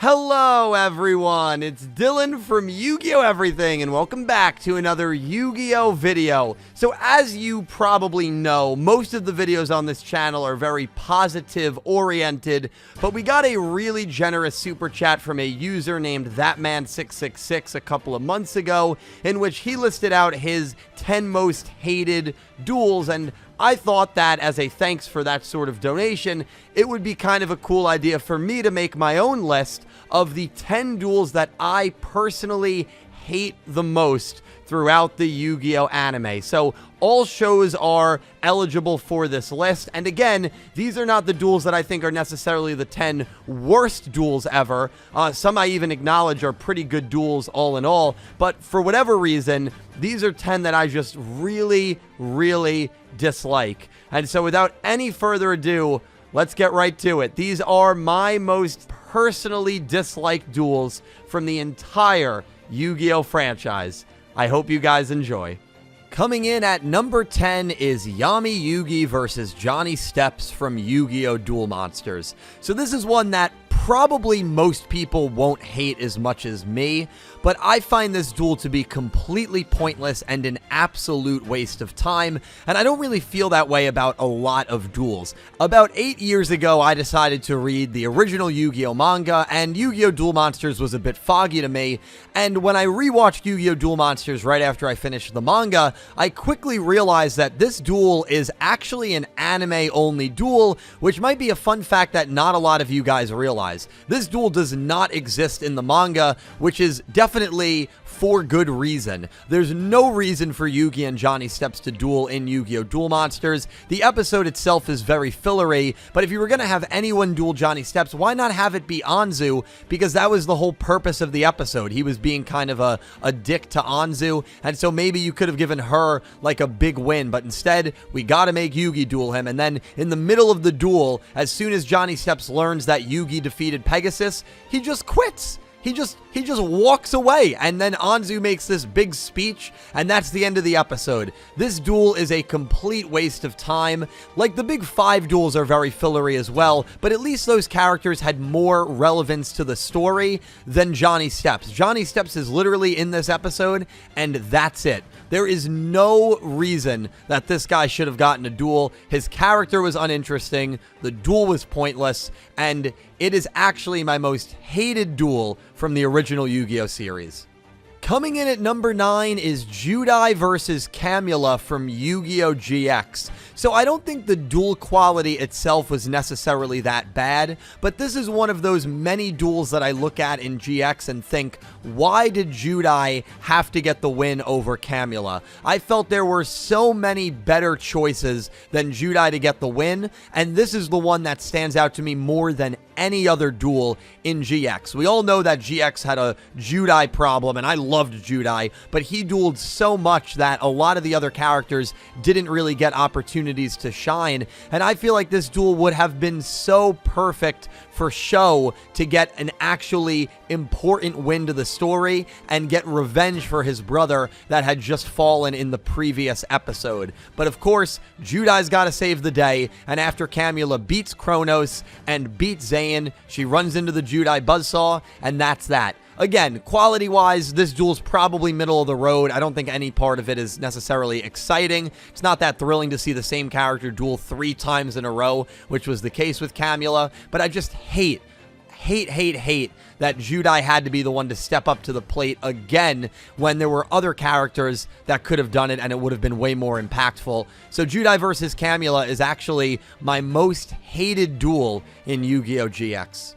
Hello everyone, it's Dylan from Yugioh Everything, and welcome back to another Yu-Gi-Oh video. So as you probably know, most of the videos on this channel are very positive oriented, but we got a really generous super chat from a user named ThatMan666 a couple of months ago, in which he listed out his 10 most hated duels, and I thought that as a thanks for that sort of donation, it would be kind of a cool idea for me to make my own list of the 10 duels that I personally hate the most throughout the Yu-Gi-Oh anime. So all shows are eligible for this list, and again, these are not the duels that I think are necessarily the 10 worst duels ever. Some I even acknowledge are pretty good duels all in all, but for whatever reason, these are 10 that I just really dislike. And so without any further ado, let's get right to it. These are my most personally disliked duels from the entire Yu-Gi-Oh franchise. I hope you guys enjoy. Coming in at number 10 is Yami Yugi versus Johnny Steps from Yu-Gi-Oh! Duel Monsters. So this is one that probably most people won't hate as much as me, but I find this duel to be completely pointless and an absolute waste of time, and I don't really feel that way about a lot of duels. About 8 years ago, I decided to read the original Yu-Gi-Oh! Manga, and Yu-Gi-Oh! Duel Monsters was a bit foggy to me, and when I rewatched Yu-Gi-Oh! Duel Monsters right after I finished the manga, I quickly realized that this duel is actually an anime-only duel, which might be a fun fact that not a lot of you guys realize. This duel does not exist in the manga, which is definitely for good reason. There's no reason for Yugi and Johnny Steps to duel in Yu-Gi-Oh! Duel Monsters. The episode itself is very fillery, but if you were going to have anyone duel Johnny Steps, why not have it be Anzu? Because that was the whole purpose of the episode. He was being kind of a dick to Anzu, and so maybe you could have given her like a big win, but instead, we gotta make Yugi duel him, and then in the middle of the duel, as soon as Johnny Steps learns that Yugi defeated Pegasus, he just quits. He just walks away, and then Anzu makes this big speech, and that's the end of the episode. This duel is a complete waste of time. Like, the big 5 duels are very fillery as well, but at least those characters had more relevance to the story than Johnny Steps. Johnny Steps is literally in this episode, and that's it. There is no reason that this guy should have gotten a duel. His character was uninteresting, the duel was pointless, and it is actually my most hated duel from the original Yu-Gi-Oh! Series. Coming in at number 9 is Judai versus Camula from Yu-Gi-Oh! GX. So I don't think the duel quality itself was necessarily that bad, but this is one of those many duels that I look at in GX and think, why did Judai have to get the win over Camula? I felt there were so many better choices than Judai to get the win, and this is the one that stands out to me more than any other duel in GX. We all know that GX had a Judai problem, and I loved Judai, but he dueled so much that a lot of the other characters didn't really get opportunities to shine, and I feel like this duel would have been so perfect for Sho to get an actually important win to the story and get revenge for his brother that had just fallen in the previous episode. But of course, Judai's got to save the day, and after Camula beats Kronos and beats Zayn, she runs into the Judai buzzsaw, and that's that. Again, quality-wise, this duel's probably middle of the road. I don't think any part of it is necessarily exciting. It's not that thrilling to see the same character duel 3 times in a row, which was the case with Camula, but I just hate that Judai had to be the one to step up to the plate again when there were other characters that could have done it and it would have been way more impactful. So Judai versus Camula is actually my most hated duel in Yu-Gi-Oh! GX.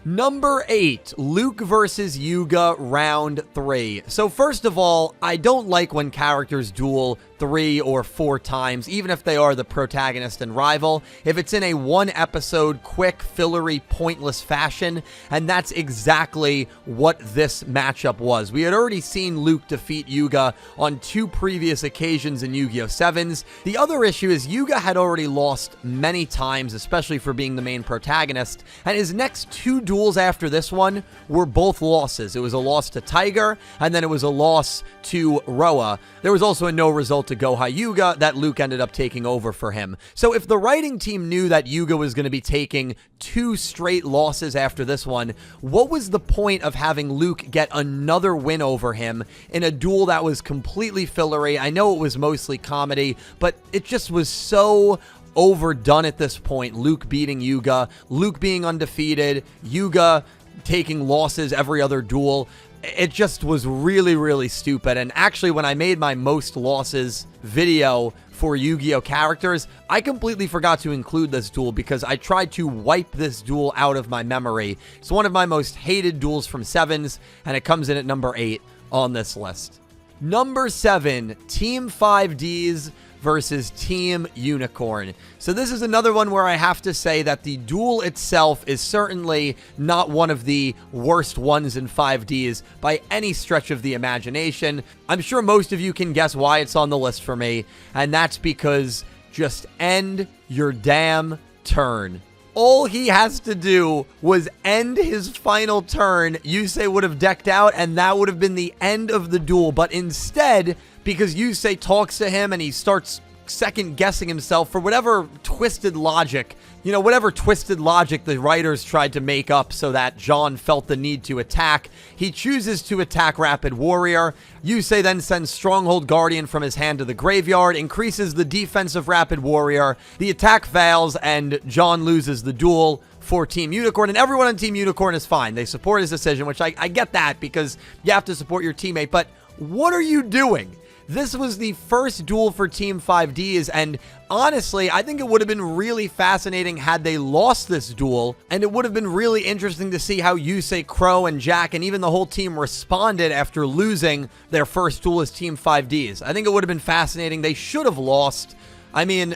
Number 8, Luke versus Yuga round 3. So first of all, I don't like when characters duel 3 or 4 times, even if they are the protagonist and rival, if it's in a 1-episode, quick, fillery, pointless fashion, and that's exactly what this matchup was. We had already seen Luke defeat Yuga on 2 previous occasions in Yu-Gi-Oh! 7s. The other issue is Yuga had already lost many times, especially for being the main protagonist, and his next 2 duels after this one were both losses. It was a loss to Tiger, and then it was a loss to Roa. There was also a no result to go Hyuga that Luke ended up taking over for him. So if the writing team knew that Yugo was going to be taking 2 straight losses after this one, what was the point of having Luke get another win over him in a duel that was completely fillery? I know it was mostly comedy, but it just was so overdone at this point. Luke beating Yuga, Luke being undefeated, Yuga taking losses every other duel. It just was really, really stupid. And actually, when I made my most losses video for Yu-Gi-Oh characters, I completely forgot to include this duel because I tried to wipe this duel out of my memory. It's one of my most hated duels from Sevens, and it comes in at number 8 on this list. Number 7, Team 5Ds versus Team Unicorn. So this is another one where I have to say that the duel itself is certainly not one of the worst ones in 5Ds by any stretch of the imagination. I'm sure most of you can guess why it's on the list for me, and that's because just end your damn turn. All he has to do was end his final turn. Yusei would have decked out, and that would have been the end of the duel. But instead, because Yusei talks to him and he starts second guessing himself for whatever twisted logic, whatever twisted logic the writers tried to make up so that Jean felt the need to attack, he chooses to attack Rapid Warrior. Yusei then sends Stronghold Guardian from his hand to the graveyard, increases the defense of Rapid Warrior. The attack fails and Jean loses the duel for Team Unicorn, and everyone on Team Unicorn is fine. They support his decision, which I get that because you have to support your teammate, but what are you doing? This was the first duel for Team 5Ds, and honestly, I think it would have been really fascinating had they lost this duel, and it would have been really interesting to see how Yusei, Crow, and Jack, and even the whole team responded after losing their first duel as Team 5Ds. I think it would have been fascinating. They should have lost. I mean,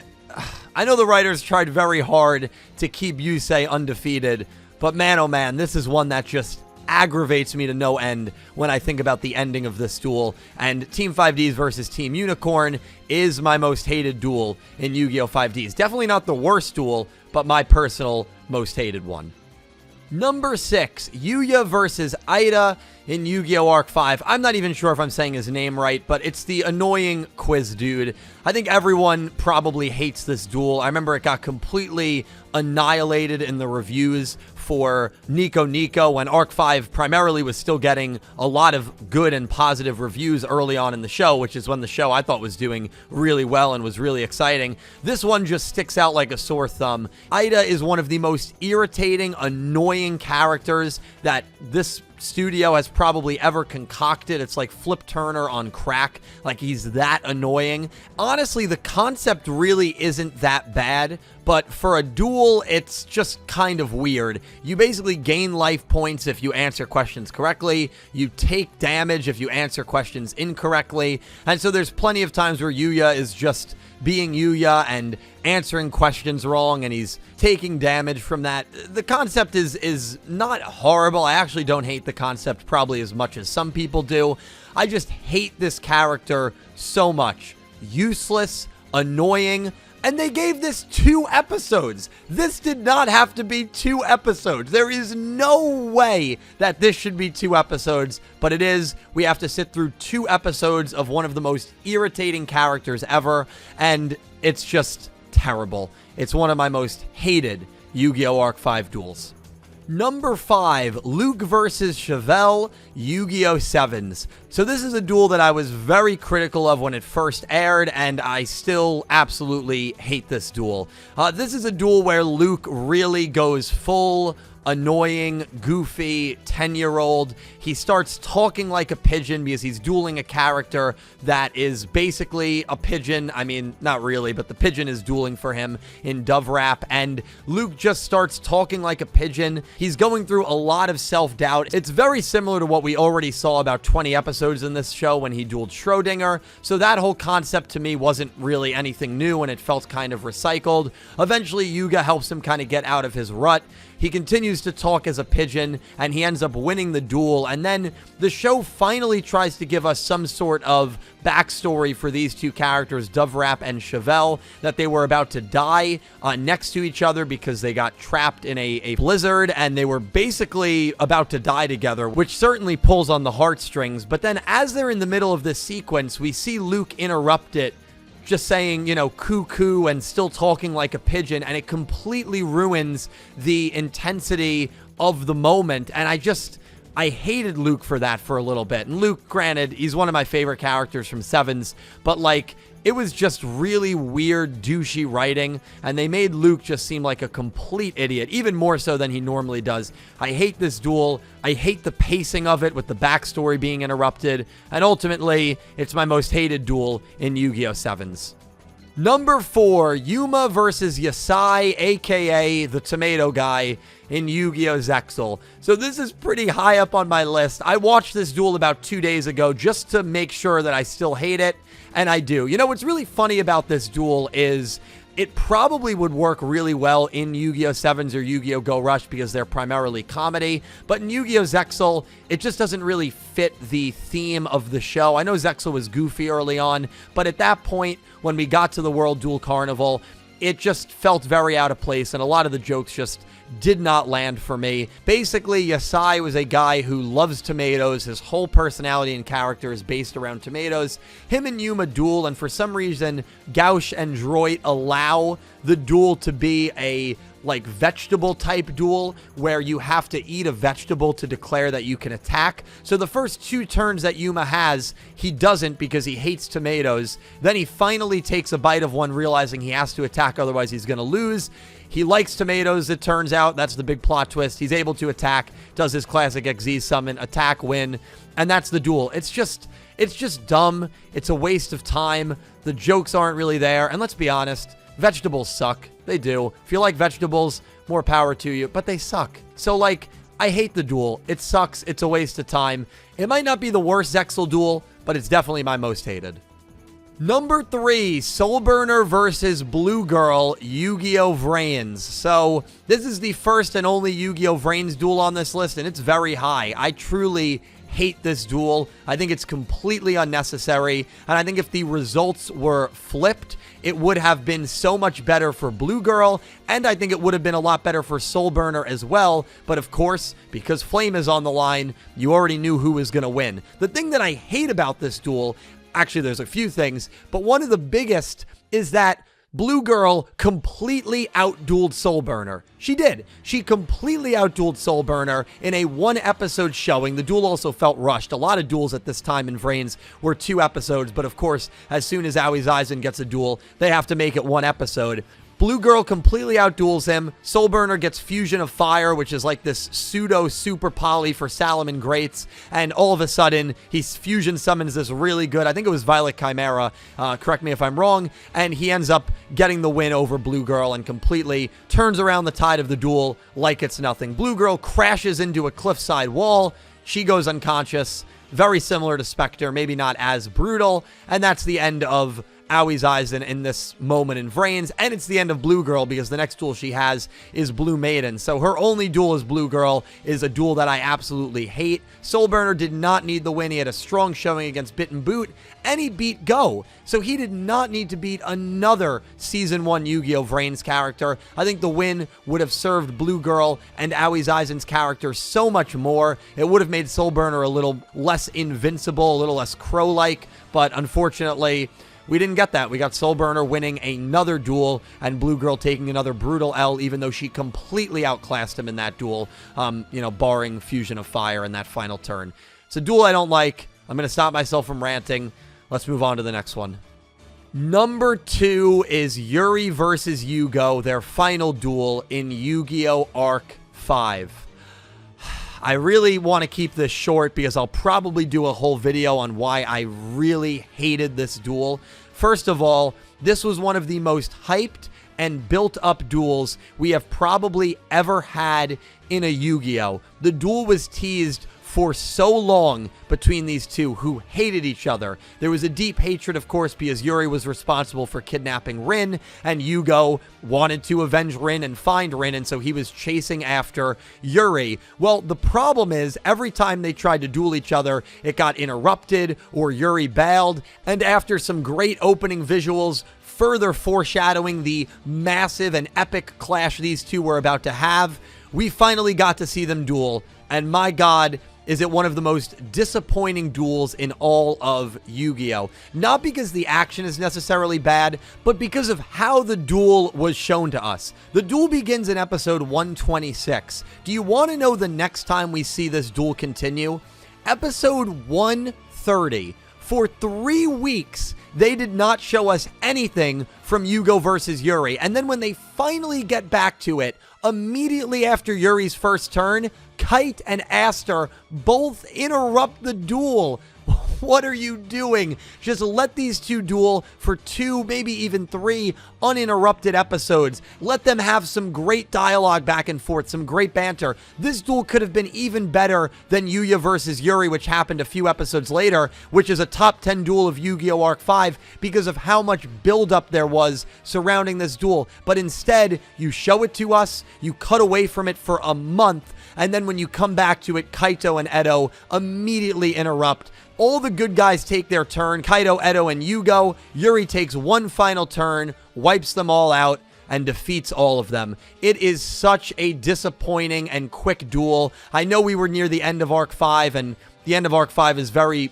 I know the writers tried very hard to keep Yusei undefeated, but man, oh man, this is one that just aggravates me to no end when I think about the ending of this duel. And Team 5Ds versus Team Unicorn is my most hated duel in Yu-Gi-Oh! 5Ds. Definitely not the worst duel, but my personal most hated one. Number 6, Yuya versus Ida in Yu-Gi-Oh! Arc 5. I'm not even sure if I'm saying his name right, but it's the annoying quiz dude. I think everyone probably hates this duel. I remember it got completely annihilated in the reviews for Nico Nico when Arc 5 primarily was still getting a lot of good and positive reviews early on in the show, which is when the show I thought was doing really well and was really exciting. This one just sticks out like a sore thumb. Ida is one of the most irritating, annoying characters that this studio has probably ever concocted. It's like Flip Turner on crack. Like, he's that annoying. Honestly, the concept really isn't that bad, but for a duel, it's just kind of weird. You basically gain life points if you answer questions correctly. You take damage if you answer questions incorrectly. And so there's plenty of times where Yuya is just being Yuya and answering questions wrong, and he's taking damage from that. The concept is not horrible. I actually don't hate the concept probably as much as some people do. I just hate this character so much. Useless, annoying, and they gave this 2 episodes. This did not have to be 2 episodes. There is no way that this should be 2 episodes, but it is. We have to sit through 2 episodes of one of the most irritating characters ever, and it's just terrible. It's one of my most hated Yu-Gi-Oh! Arc 5 duels. Number 5, Luke versus Chevelle, Yu-Gi-Oh! 7s. So this is a duel that I was very critical of when it first aired, and I still absolutely hate this duel. This is a duel where Luke really goes full annoying, goofy 10-year-old. He starts talking like a pigeon because he's dueling a character that is basically a pigeon. I mean, not really, but the pigeon is dueling for him in Dove Rap, and Luke just starts talking like a pigeon. He's going through a lot of self-doubt. It's very similar to what we already saw about 20 episodes in this show when he dueled Schrodinger, so that whole concept to me wasn't really anything new, and it felt kind of recycled. Eventually, Yuga helps him kind of get out of his rut. He continues to talk as a pigeon, and he ends up winning the duel, and then the show finally tries to give us some sort of backstory for these two characters, Dove Rap and Chevelle, that they were about to die next to each other because they got trapped in a blizzard, and they were basically about to die together, which certainly pulls on the heartstrings. But then as they're in the middle of this sequence, we see Luke interrupt it just saying, you know, cuckoo and still talking like a pigeon, and it completely ruins the intensity of the moment. And I hated Luke for that for a little bit. And Luke, granted, he's one of my favorite characters from Sevens, but like, it was just really weird, douchey writing, and they made Luke just seem like a complete idiot, even more so than he normally does. I hate this duel. I hate the pacing of it with the backstory being interrupted, and ultimately, it's my most hated duel in Yu-Gi-Oh! 7s. Number 4, Yuma versus Yasai, aka the tomato guy, in Yu-Gi-Oh! Zexal. So this is pretty high up on my list. I watched this duel about 2 days ago just to make sure that I still hate it, and I do. You know, what's really funny about this duel is it probably would work really well in Yu-Gi-Oh! 7s or Yu-Gi-Oh! Go Rush because they're primarily comedy, but in Yu-Gi-Oh! Zexal, it just doesn't really fit the theme of the show. I know Zexal was goofy early on, but at that point, when we got to the World Duel Carnival, it just felt very out of place, and a lot of the jokes just did not land for me. Basically, Yasai was a guy who loves tomatoes. His whole personality and character is based around tomatoes. Him and Yuma duel, and for some reason, Gauche and Droit allow the duel to be a like vegetable type duel where you have to eat a vegetable to declare that you can attack. So the first 2 turns that Yuma has, he doesn't because he hates tomatoes. Then he finally takes a bite of one, realizing he has to attack, otherwise he's going to lose. He likes tomatoes, it turns out. That's the big plot twist. He's able to attack, does his classic XZ summon, attack, win, and that's the duel. It's just dumb. It's a waste of time. The jokes aren't really there, and let's be honest, vegetables suck. They do. If you like vegetables, more power to you, but they suck. So, like, I hate the duel. It sucks. It's a waste of time. It might not be the worst Zexal duel, but it's definitely my most hated. Number 3, Soulburner versus Blue Girl, Yu-Gi-Oh! Vrains. So, this is the first and only Yu-Gi-Oh! Vrains duel on this list, and it's very high. I truly hate this duel. I think it's completely unnecessary, and I think if the results were flipped, it would have been so much better for Blue Girl, and I think it would have been a lot better for Soulburner as well, but of course, because Flame is on the line, you already knew who was going to win. The thing that I hate about this duel, actually there's a few things, but one of the biggest is that Blue Girl completely outdueled Soulburner. She did. She completely outdueled Soulburner in a 1-episode showing. The duel also felt rushed. A lot of duels at this time in Vrains were 2 episodes, but of course, as soon as Aoi Zaizen gets a duel, they have to make it 1 episode. Blue Girl completely outduels him. Soulburner gets Fusion of Fire, which is like this pseudo super poly for Salomon Greats, and all of a sudden, he fusion summons this really good, I think it was Violet Chimera, correct me if I'm wrong, and he ends up getting the win over Blue Girl and completely turns around the tide of the duel like it's nothing. Blue Girl crashes into a cliffside wall. She goes unconscious. Very similar to Spectre, maybe not as brutal, and that's the end of Aoi Zaizen in this moment in Vrains, and it's the end of Blue Girl because the next duel she has is Blue Maiden. So her only duel as Blue Girl is a duel that I absolutely hate. Soulburner did not need the win. He had a strong showing against Bit and Boot, and he beat Go. So he did not need to beat another Season 1 Yu-Gi-Oh! Vrains character. I think the win would have served Blue Girl and Aoi Zaizen's character so much more. It would have made Soulburner a little less invincible, a little less crow-like, but unfortunately, we didn't get that. We got Soulburner winning another duel and Blue Girl taking another brutal L, even though she completely outclassed him in that duel, you know, barring Fusion of Fire in that final turn. It's a duel I don't like. I'm going to stop myself from ranting. Let's move on to the next one. Number 2 is Yuri versus Yugo, their final duel in Yu-Gi-Oh! Arc 5. I really want to keep this short because I'll probably do a whole video on why I really hated this duel. First of all, this was one of the most hyped and built-up duels we have probably ever had in a Yu-Gi-Oh! The duel was teased for so long between these two who hated each other. There was a deep hatred, of course, because Yuri was responsible for kidnapping Rin, and Yugo wanted to avenge Rin and find Rin, and so he was chasing after Yuri. Well, the problem is, every time they tried to duel each other, it got interrupted, or Yuri bailed, and after some great opening visuals, further foreshadowing the massive and epic clash these two were about to have, we finally got to see them duel, and my God, is it one of the most disappointing duels in all of Yu-Gi-Oh! Not because the action is necessarily bad, but because of how the duel was shown to us. The duel begins in episode 126. Do you want to know the next time we see this duel continue? Episode 130. For 3 weeks, they did not show us anything from Yugo versus Yuri. And then when they finally get back to it, immediately after Yuri's first turn, Kite and Aster both interrupt the duel. What are you doing? Just let these two duel for 2, maybe even 3 uninterrupted episodes. Let them have some great dialogue back and forth, some great banter. This duel could have been even better than Yuya versus Yuri, which happened a few episodes later, which is a top 10 duel of Yu-Gi-Oh! Arc 5 because of how much buildup there was surrounding this duel. But instead, you show it to us, you cut away from it for a month, and then when you come back to it, Kaito and Edo immediately interrupt. All the good guys take their turn, Kaito, Edo, and Yugo. Yuri takes one final turn, wipes them all out, and defeats all of them. It is such a disappointing and quick duel. I know we were near the end of Arc 5, and the end of Arc 5 is very,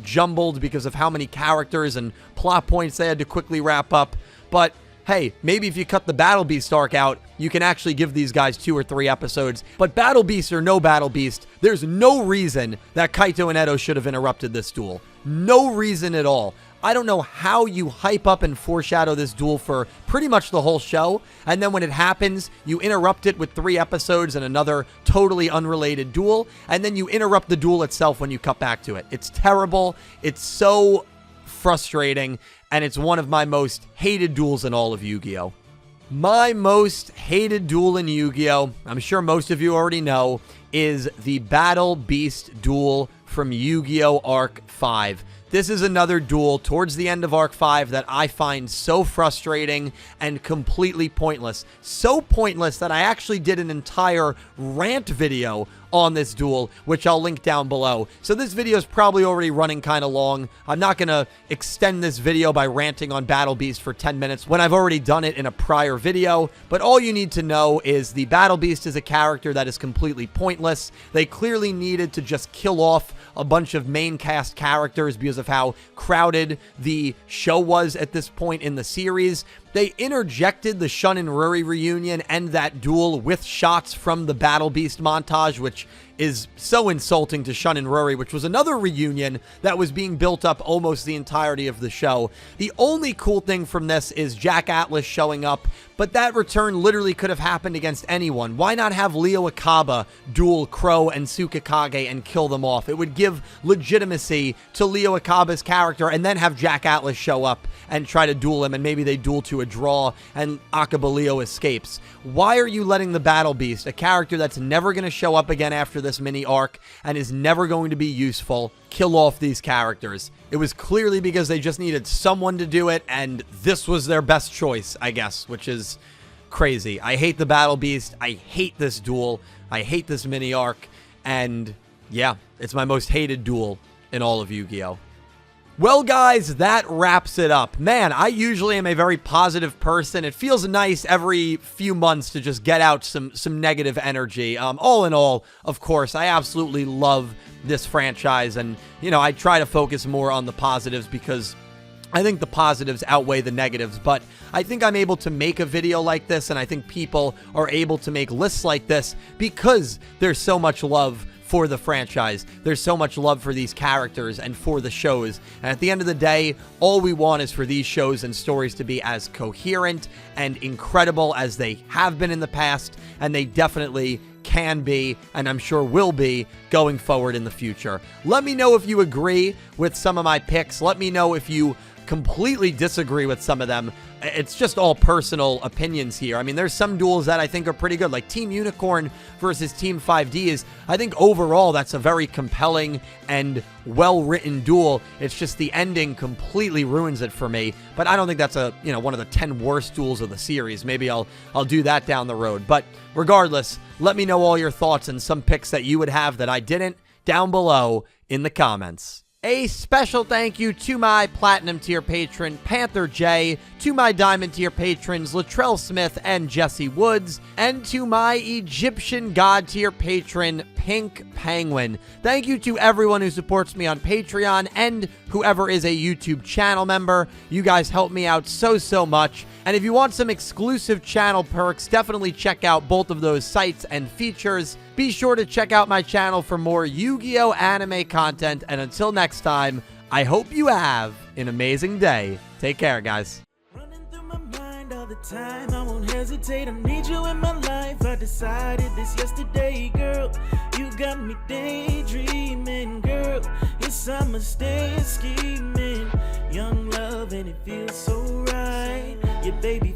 jumbled because of how many characters and plot points they had to quickly wrap up. But hey, maybe if you cut the Battle Beast arc out, you can actually give these guys 2 or 3 episodes. But Battle Beast or no Battle Beast, there's no reason that Kaito and Edo should have interrupted this duel. No reason at all. I don't know how you hype up and foreshadow this duel for pretty much the whole show, and then when it happens, you interrupt it with 3 episodes and another totally unrelated duel, and then you interrupt the duel itself when you cut back to it. It's terrible. It's so frustrating, and it's one of my most hated duels in all of Yu-Gi-Oh! My most hated duel in Yu-Gi-Oh!, I'm sure most of you already know, is the Battle Beast duel from Yu-Gi-Oh! Arc 5. This is another duel towards the end of Arc 5 that I find so frustrating and completely pointless. So pointless that I actually did an entire rant video on this duel, which I'll link down below. So this video is probably already running kind of long. I'm not going to extend this video by ranting on Battle Beast for 10 minutes when I've already done it in a prior video, but all you need to know is the Battle Beast is a character that is completely pointless. They clearly needed to just kill off a bunch of main cast characters because of how crowded the show was at this point in the series. They interjected the Shun and Ruri reunion and that duel with shots from the Battle Beast montage, which is so insulting to Shun and Ruri, which was another reunion that was being built up almost the entirety of the show. The only cool thing from this is Jack Atlas showing up, but that return literally could have happened against anyone. Why not have Leo Akaba duel Crow and Tsukikage and kill them off? It would give legitimacy to Leo Akaba's character, and then have Jack Atlas show up and try to duel him, and maybe they duel to a draw and Akaba Leo escapes. Why are you letting the Battle Beast, a character that's never going to show up again after this mini arc and is never going to be useful, kill off these characters? It was clearly because they just needed someone to do it, and this was their best choice, I guess, which is crazy. I hate the Battle Beast. I hate this duel. I hate this mini arc, and yeah, it's my most hated duel in all of Yu-Gi-Oh! Well, guys, that wraps it up. Man, I usually am a very positive person. It feels nice every few months to just get out some negative energy. All in all, of course, I absolutely love this franchise, and, I try to focus more on the positives because I think the positives outweigh the negatives, but I think I'm able to make a video like this, and I think people are able to make lists like this because there's so much love for the franchise. There's so much love for these characters and for the shows. And at the end of the day, all we want is for these shows and stories to be as coherent and incredible as they have been in the past, and they definitely can be, and I'm sure will be, going forward in the future. Let me know if you agree with some of my picks. Let me know if you completely disagree with some of them. It's just all personal opinions here. I mean, there's some duels that I think are pretty good, like Team Unicorn versus Team 5D is, I think overall, that's a very compelling and well-written duel. It's just the ending completely ruins it for me, but I don't think that's one of the 10 worst duels of the series. Maybe I'll do that down the road, but regardless, let me know all your thoughts and some picks that you would have that I didn't down below in the comments. A special thank you to my Platinum tier patron, Panther J, to my Diamond tier patrons, Latrell Smith and Jesse Woods, and to my Egyptian God tier patron, Pink Penguin. Thank you to everyone who supports me on Patreon and whoever is a YouTube channel member. You guys help me out so much. And if you want some exclusive channel perks, definitely check out both of those sites and features. Be sure to check out my channel for more Yu-Gi-Oh! Anime content. And until next time, I hope you have an amazing day. Take care, guys. Running through my mind all the time, I won't hesitate. I need you in my life. I decided this yesterday, girl. You got me daydreaming, girl. Yes, I'ma stay scheming. Young love and it feels so right. Yeah, baby.